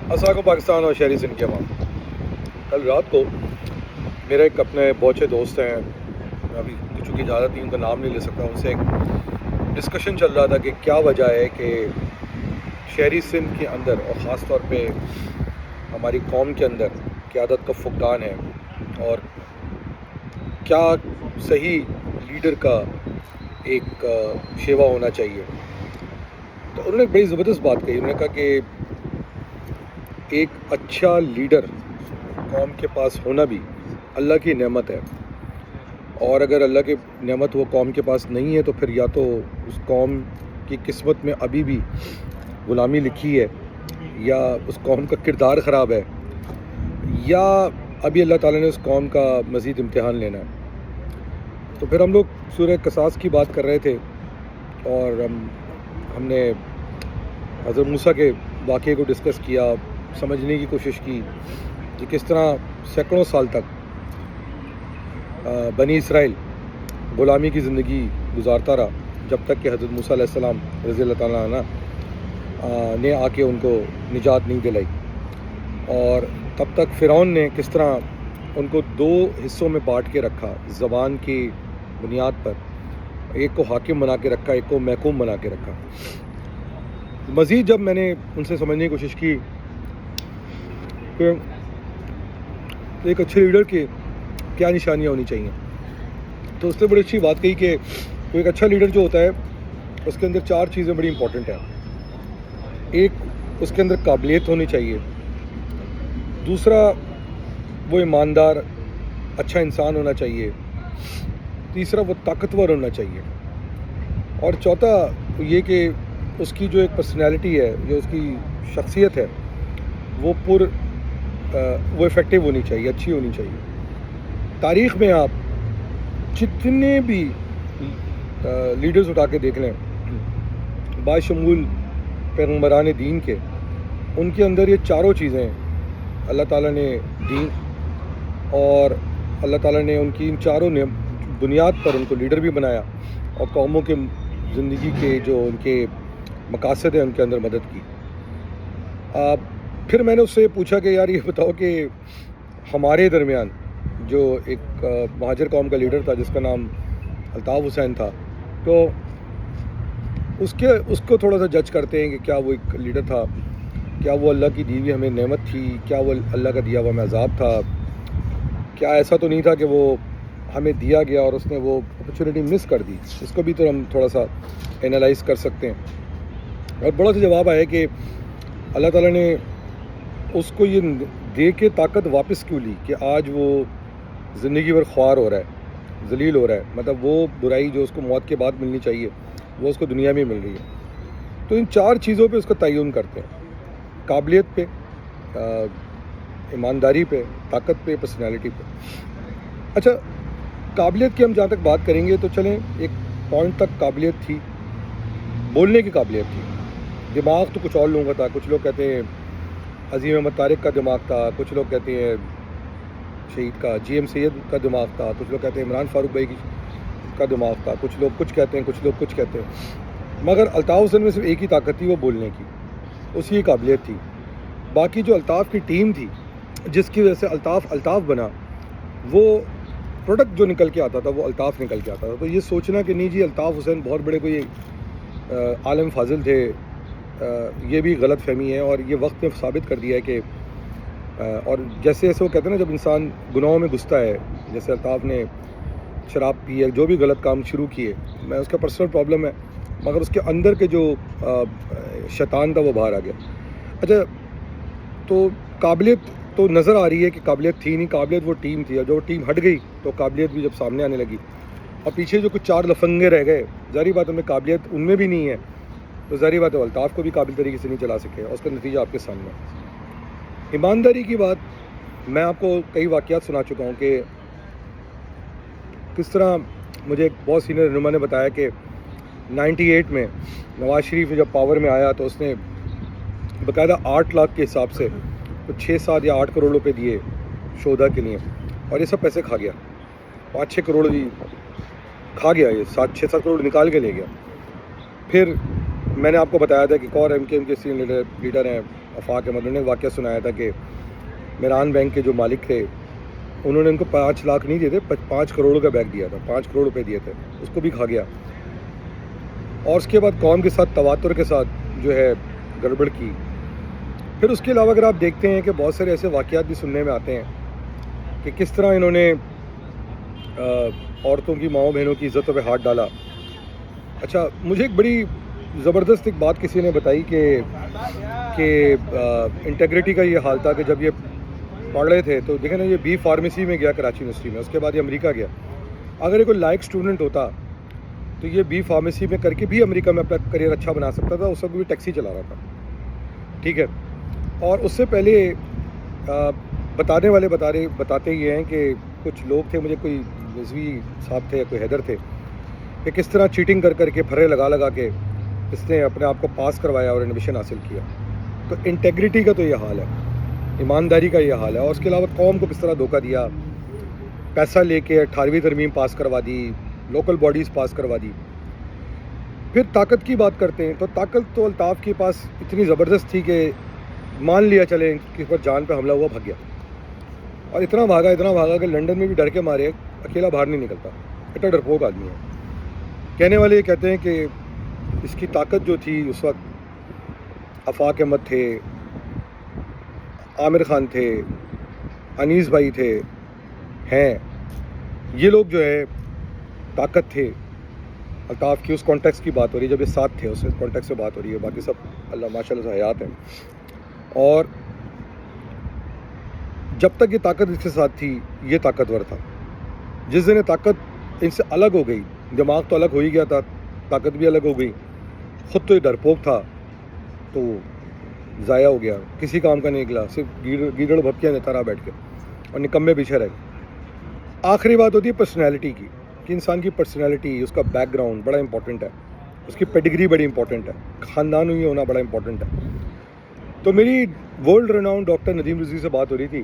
السلام علیکم پاکستان اور شہری سندھ کے عوام. کل رات کو میرے ایک اپنے بہت سے دوست ہیں, میں ابھی چونکہ اجازت نہیں ان کا نام نہیں لے سکتا, ان سے ایک ڈسکشن چل رہا تھا کہ کیا وجہ ہے کہ شہری سندھ کے اندر اور خاص طور پہ ہماری قوم کے اندر قیادت کا فقدان ہے, اور کیا صحیح لیڈر کا ایک شیوا ہونا چاہیے. تو انہوں نے بڑی زبردست بات کہی. انہوں نے کہا کہ ایک اچھا لیڈر قوم کے پاس ہونا بھی اللہ کی نعمت ہے, اور اگر اللہ کی نعمت وہ قوم کے پاس نہیں ہے تو پھر یا تو اس قوم کی قسمت میں ابھی بھی غلامی لکھی ہے, یا اس قوم کا کردار خراب ہے, یا ابھی اللہ تعالیٰ نے اس قوم کا مزید امتحان لینا ہے. تو پھر ہم لوگ سورہ قصاص کی بات کر رہے تھے, اور ہم نے حضرت موسیٰ کے واقعے کو ڈسکس کیا, سمجھنے کی کوشش کی کہ کس طرح سینکڑوں سال تک بنی اسرائیل غلامی کی زندگی گزارتا رہا, جب تک کہ حضرت موسیٰ علیہ السلام رضی اللہ تعالیٰ عنہ نے آ کے ان کو نجات نہیں دلائی. اور تب تک فرعون نے کس طرح ان کو دو حصوں میں بانٹ کے رکھا زبان کی بنیاد پر, ایک کو حاکم بنا کے رکھا, ایک کو محکوم بنا کے رکھا. مزید جب میں نے ان سے سمجھنے کی کوشش کی کہ ایک اچھے لیڈر کی کیا نشانیاں ہونی چاہیے, تو اس نے بڑی اچھی بات کہی کہ ایک اچھا لیڈر جو ہوتا ہے اس کے اندر چار چیزیں بڑی امپورٹنٹ ہیں. ایک, اس کے اندر قابلیت ہونی چاہیے. دوسرا, وہ ایماندار اچھا انسان ہونا چاہیے. تیسرا, وہ طاقتور ہونا چاہیے. اور چوتھا یہ کہ اس کی جو ایک پرسنالٹی ہے, جو اس کی شخصیت ہے, وہ افیکٹو ہونی چاہیے, اچھی ہونی چاہیے. تاریخ میں آپ جتنے بھی لیڈرز اٹھا کے دیکھ لیں, باشمول پیغمبران دین کے, ان کے اندر یہ چاروں چیزیں اللہ تعالیٰ نے دیں, اور اللہ تعالیٰ نے ان کی ان چاروں نے بنیاد پر ان کو لیڈر بھی بنایا, اور قوموں کے زندگی کے جو ان کے مقاصد ہیں ان کے اندر مدد کی. پھر میں نے اس سے پوچھا کہ یار یہ بتاؤ کہ ہمارے درمیان جو ایک مہاجر قوم کا لیڈر تھا جس کا نام الطاف حسین تھا, تو اس کو تھوڑا سا جج کرتے ہیں کہ کیا وہ ایک لیڈر تھا, کیا وہ اللہ کی دی ہوئی ہمیں نعمت تھی, کیا وہ اللہ کا دیا ہوا ہمیں عذاب تھا, کیا ایسا تو نہیں تھا کہ وہ ہمیں دیا گیا اور اس نے وہ اپرچونیٹی مس کر دی. اس کو بھی تو ہم تھوڑا سا انالائز کر سکتے ہیں. اور بڑا سا جواب آیا کہ اللہ تعالیٰ نے اس کو یہ دے کے طاقت واپس کیوں لی کہ آج وہ زندگی بھر خوار ہو رہا ہے, ذلیل ہو رہا ہے. مطلب وہ برائی جو اس کو موت کے بعد ملنی چاہیے وہ اس کو دنیا میں مل رہی ہے. تو ان چار چیزوں پہ اس کا تعین کرتے ہیں, قابلیت پہ, ایمانداری پہ, طاقت پہ, پرسنالٹی پہ. اچھا, قابلیت کی ہم جہاں تک بات کریں گے تو چلیں ایک پوائنٹ تک قابلیت تھی, بولنے کی قابلیت تھی. دماغ تو کچھ اور لوگوں کا تھا. کچھ لوگ کہتے ہیں عظیم احمد طارق کا دماغ تھا, کچھ لوگ کہتے ہیں شہید کا جی ایم سید کا دماغ تھا, کچھ لوگ کہتے ہیں عمران فاروق بھائی کا دماغ تھا, کچھ لوگ کچھ کہتے ہیں, کچھ لوگ کچھ کہتے ہیں. مگر الطاف حسین میں صرف ایک ہی طاقت تھی, وہ بولنے کی, اسی کی قابلیت تھی. باقی جو الطاف کی ٹیم تھی جس کی وجہ سے الطاف بنا, وہ پروڈکٹ جو نکل کے آتا تھا وہ الطاف نکل کے آتا تھا. تو یہ سوچنا کہ نہیں جی الطاف حسین بہت بڑے کوئی عالم فاضل تھے, یہ بھی غلط فہمی ہے. اور یہ وقت نے ثابت کر دیا ہے کہ اور جیسے جیسے وہ کہتے ہیں نا جب انسان گناہوں میں گھستا ہے, جیسے الطاف نے شراب پی ہے, جو بھی غلط کام شروع کیے, میں اس کا پرسنل پرابلم ہے, مگر اس کے اندر کے جو شیطان تھا وہ باہر آ گیا. اچھا, تو قابلیت تو نظر آ رہی ہے کہ قابلیت تھی نہیں, قابلیت وہ ٹیم تھی, اور جو ٹیم ہٹ گئی تو قابلیت بھی جب سامنے آنے لگی, اور پیچھے جو کچھ چار لفنگے رہ گئے, ظاہری بات ہے قابلیت ان میں بھی نہیں ہے, تو ظاہری بات ہے الطاف کو بھی قابل طریقے سے نہیں چلا سکے, اور اس کا نتیجہ آپ کے سامنے ہے. ایمانداری کی بات میں آپ کو کئی واقعات سنا چکا ہوں کہ کس طرح مجھے ایک بہت سینئر رہنما نے بتایا کہ 98 میں نواز شریف جب پاور میں آیا تو اس نے باقاعدہ 8 لاکھ کے حساب سے 6-7 یا 8 کروڑ روپے دیے شہدا کے لیے, اور یہ سب پیسے کھا گیا. 5-6 کروڑ بھی کھا گیا, یہ 6-7 کروڑ نکال کے لے گیا. پھر میں نے آپ کو بتایا تھا کہ ایک اور ایم کے سینئر لیڈر ہیں آفاق احمد. انہوں نے واقعہ سنایا تھا کہ میران بینک کے جو مالک تھے انہوں نے ان کو 5 لاکھ نہیں دیے تھے, 5 کروڑ کا بیگ دیا تھا, 5 کروڑ روپے دیے تھے, اس کو بھی کھا گیا. اور اس کے بعد قوم کے ساتھ تواتر کے ساتھ جو ہے گڑبڑ کی. پھر اس کے علاوہ اگر آپ دیکھتے ہیں کہ بہت سارے ایسے واقعات بھی سننے میں آتے ہیں کہ کس طرح انہوں نے عورتوں کی, ماؤں بہنوں کی عزتوں پہ ہاتھ ڈالا. اچھا, مجھے ایک بڑی زبردست ایک بات کسی نے بتائی کہ انٹیگریٹی کا یہ حال تھا کہ جب یہ پڑھ رہے تھے تو دیکھیں نا, یہ بی فارمیسی میں گیا کراچی یونیورسٹی میں, اس کے بعد یہ امریکہ گیا. اگر یہ کوئی لائق اسٹوڈنٹ ہوتا تو یہ بی فارمیسی میں کر کے بھی امریکہ میں اپنا کریئر اچھا بنا سکتا تھا. اس وقت بھی ٹیکسی چلا رہا تھا, ٹھیک ہے. اور اس سے پہلے بتانے والے بتاتے یہ ہیں کہ کچھ لوگ تھے, مجھے کوئی رضوی صاحب تھے, کوئی حیدر تھے, کہ کس طرح چیٹنگ کر کے پھرے لگا کے اس نے اپنے آپ کو پاس کروایا اور ایڈمیشن حاصل کیا. تو انٹیگریٹی کا تو یہ حال ہے, ایمانداری کا یہ حال ہے. اور اس کے علاوہ قوم کو کس طرح دھوکہ دیا, پیسہ لے کے 18ویں ترمیم پاس کروا دی, لوکل باڈیز پاس کروا دی. پھر طاقت کی بات کرتے ہیں تو طاقت تو الطاف کے پاس اتنی زبردست تھی کہ مان لیا چلے کہ پر جان پہ حملہ ہوا, بھگ گیا. اور اتنا بھاگا کہ لنڈن میں بھی ڈر کے مارے اکیلا باہر نہیں نکلتا. اتنا ڈرپوک آدمی ہے. کہنے والے یہ کہتے ہیں کہ اس کی طاقت جو تھی اس وقت آفاق احمد تھے, عامر خان تھے, انیس بھائی تھے, ہیں یہ لوگ جو ہے طاقت تھے. الطاف کی اس کانٹیکس کی بات ہو رہی ہے, جب یہ ساتھ تھے اس کانٹیکس سے بات ہو رہی ہے. باقی سب اللہ ماشاء اللہ سے حیات ہیں. اور جب تک یہ طاقت اس کے ساتھ تھی یہ طاقتور تھا. جس دن یہ طاقت ان سے الگ ہو گئی, دماغ تو الگ ہو ہی گیا تھا, طاقت بھی الگ ہو گئی, خود تو یہ ڈرپوک تھا تو ضائع ہو گیا, کسی کام کا نہیں نکلا, صرف گیدڑ بھپکیاں دیتا رہا بیٹھ کے اور نکمے پیچھے رہ گئے. آخری بات ہوتی ہے پرسنالٹی کی, کہ انسان کی پرسنالٹی, اس کا بیک گراؤنڈ بڑا امپورٹنٹ ہے, اس کی پیڈگری بڑی امپورٹنٹ ہے, خاندانی ہونا بڑا امپورٹنٹ ہے. تو میری world renowned doctor Nadeem Rizvi سے بات ہو رہی تھی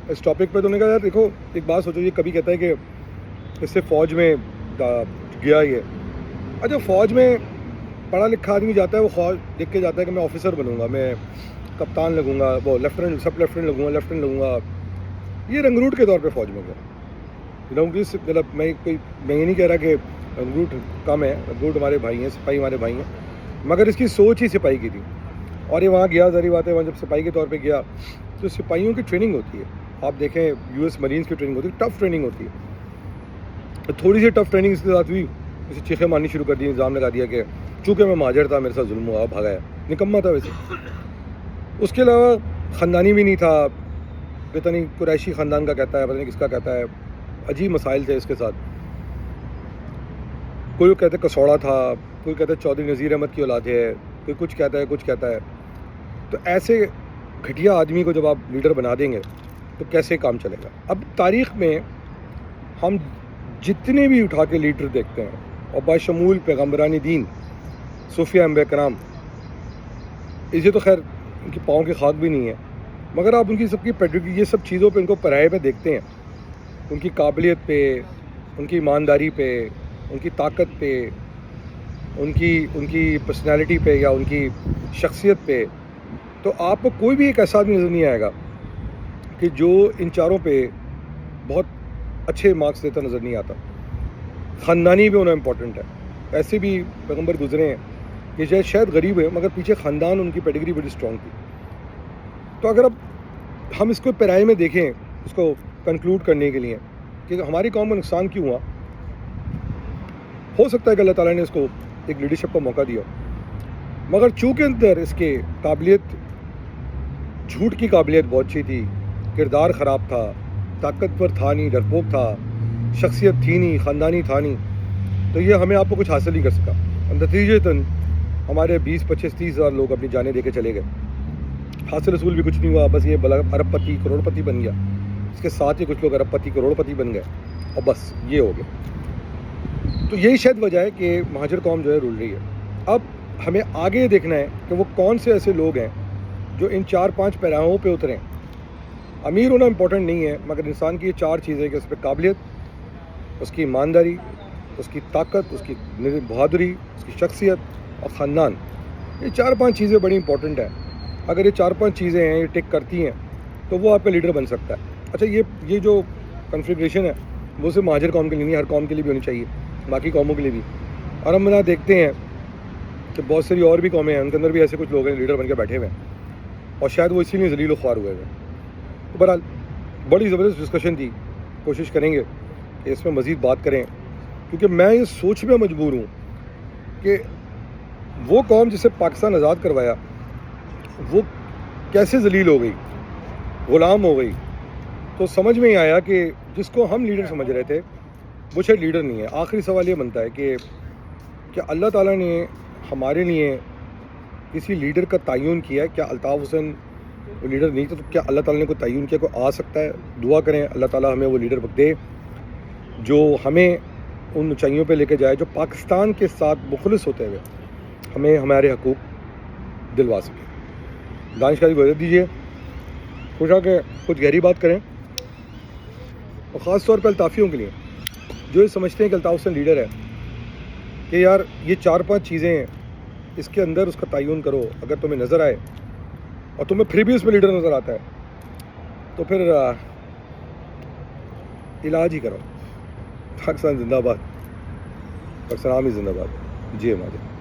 اس ٹاپک پہ. تو انہوں نے کہا یار دیکھو ایک بات سوچو, یہ کبھی کہتا ہے کہ اس سے فوج میں گیا یہ. اچھا, فوج میں پڑھا لکھا آدمی جاتا ہے, وہ فوج دیکھ کے جاتا ہے کہ میں آفیسر بنوں گا, میں کپتان لگوں گا, وہ لیفٹیننٹ, سب لیفٹیننٹ لگوں گا. یہ رنگروٹ کے طور پہ فوج میں گیا. مطلب میں یہ نہیں کہہ رہا کہ رنگروٹ کم ہے, رنگروٹ ہمارے بھائی ہیں, سپاہی ہمارے بھائی ہیں, مگر اس کی سوچ ہی سپاہی کی تھی. اور یہ وہاں گیا, ظاہری بات ہے, وہاں جب سپاہی کے طور پہ گیا تو سپاہیوں کی ٹریننگ ہوتی ہے. آپ دیکھیں یو ایس مرینز کی ٹریننگ ہوتی ہے, ٹف ٹریننگ ہوتی ہے. تھوڑی سی ٹف ٹریننگ اس کے ساتھ ہوئی, اسے چیخیں مارنی شروع کر دی, الزام لگا دیا کہ چونکہ میں مہاجر تھا میرے ساتھ ظلم ہوا, بھگایا. نکما تھا ویسے. اس کے علاوہ خاندانی بھی نہیں تھا, پتہ نہیں قریشی خاندان کا کہتا ہے, پتہ نہیں کس کا کہتا ہے. عجیب مسائل تھے اس کے ساتھ. کوئی کہتے کسوڑا تھا, کوئی کہتا ہے چودھری نذیر احمد کی اولاد ہے, کوئی کچھ کہتا ہے. تو ایسے گھٹیا آدمی کو جب آپ لیڈر بنا دیں گے تو کیسے کام چلے گا. اب تاریخ میں ہم جتنے بھی اٹھا کے لیڈر دیکھتے ہیں, اور باشمول پیغمبران دین, صوفیہ انبیاء کرام, اسے تو خیر ان کی پاؤں کی خاک بھی نہیں ہے, مگر آپ ان کی سب کی پیڈگری, یہ سب چیزوں پہ ان کو پرائے پہ دیکھتے ہیں, ان کی قابلیت پہ, ان کی ایمانداری پہ, ان کی طاقت پہ, ان کی پرسنالٹی پہ یا ان کی شخصیت پہ, تو آپ کو کوئی بھی ایک ایسا آدمی نظر نہیں آئے گا کہ جو ان چاروں پہ بہت اچھے مارکس دیتا نظر نہیں آتا. خاندانی بھی ہونا امپورٹنٹ ہے. ایسے بھی پیغمبر گزرے ہیں کہ شاید غریب ہے مگر پیچھے خاندان ان کی پیڈگری بڑی اسٹرانگ تھی. تو اگر اب ہم اس کو پیرائے میں دیکھیں, اس کو کنکلوڈ کرنے کے لیے کہ ہماری قوم کو نقصان کیوں ہوا, ہو سکتا ہے کہ اللہ تعالیٰ نے اس کو ایک لیڈرشپ کا موقع دیا, مگر چونکہ اندر اس کے قابلیت, جھوٹ کی قابلیت بہت اچھی تھی, کردار خراب تھا, طاقتور تھا نہیں, ڈرپوک تھا, شخصیت تھی نہیں, خاندانی تھا نہیں, تو یہ ہمیں آپ کو کچھ حاصل نہیں کر سکا. نتیجتاً ہمارے 20-25-30 ہزار لوگ اپنی جانیں دے کے چلے گئے, حاصل رسول بھی کچھ نہیں ہوا, بس یہ ارب پتی کروڑ پتی بن گیا. اس کے ساتھ ہی کچھ لوگ ارب پتی کروڑ پتی بن گئے, اور بس یہ ہو گیا. تو یہی شاید وجہ ہے کہ مہاجر قوم جو ہے رول رہی ہے. اب ہمیں آگے دیکھنا ہے کہ وہ کون سے ایسے لوگ ہیں جو ان 4-5 پیراہوں پہ اتریں. امیر ہونا امپورٹنٹ نہیں ہے, مگر انسان کی یہ 4 چیزیں کہ اس پہ قابلیت, اس کی ایمانداری, اس کی طاقت, اس کی بہادری, اس کی شخصیت اور خاندان, یہ 4-5 چیزیں بڑی امپورٹنٹ ہیں. اگر یہ 4-5 چیزیں ہیں، یہ ٹک کرتی ہیں تو وہ آپ کا لیڈر بن سکتا ہے. اچھا یہ جو کنفیگریشن ہے وہ صرف مہاجر قوم کے لیے نہیں، ہر قوم کے لیے بھی ہونی چاہیے، باقی قوموں کے لیے بھی. اور ہم یہاں دیکھتے ہیں کہ بہت ساری اور بھی قومیں ہیں، ان کے اندر بھی ایسے کچھ لوگ ہیں لیڈر بن کے بیٹھے ہوئے ہیں، اور شاید وہ اسی لیے ذلیل و خوار ہوئے ہیں. تو بہرحال بڑی زبردست ڈسکشن تھی. کوشش کریں گے کہ اس میں مزید بات کریں، کیونکہ میں یہ سوچ میں مجبور ہوں کہ وہ قوم جسے پاکستان آزاد کروایا وہ کیسے ذلیل ہو گئی، غلام ہو گئی. تو سمجھ میں ہی آیا کہ جس کو ہم لیڈر سمجھ رہے تھے وہ شاید لیڈر نہیں ہے. آخری سوال یہ بنتا ہے کہ کیا اللہ تعالیٰ نے ہمارے لیے کسی لیڈر کا تعین کیا ہے؟ کیا الطاف حسین وہ لیڈر نہیں تھا تو کیا اللہ تعالیٰ نے کوئی تعین کیا، کوئی آ سکتا ہے؟ دعا کریں اللہ تعالیٰ ہمیں وہ لیڈر دے جو ہمیں ان اونچائیوں پہ لے کے جائے، جو پاکستان کے ساتھ مخلص ہوتے ہوئے ہمیں ہمارے حقوق دلوا سکے. دانش کا اجازت دیجیے، خوش آ کے کچھ گہری بات کریں، اور خاص طور پہ الطافیوں کے لیے جو یہ سمجھتے ہیں کہ الطاف حسین لیڈر ہے، کہ یار یہ 4-5 چیزیں ہیں، اس کے اندر اس کا تعین کرو. اگر تمہیں نظر آئے اور تمہیں پھر بھی اس میں لیڈر نظر آتا ہے تو پھر علاج ہی کرو. پاکستان زندہ باد، پاکستان عوامی زندہ باد. جی ماجد.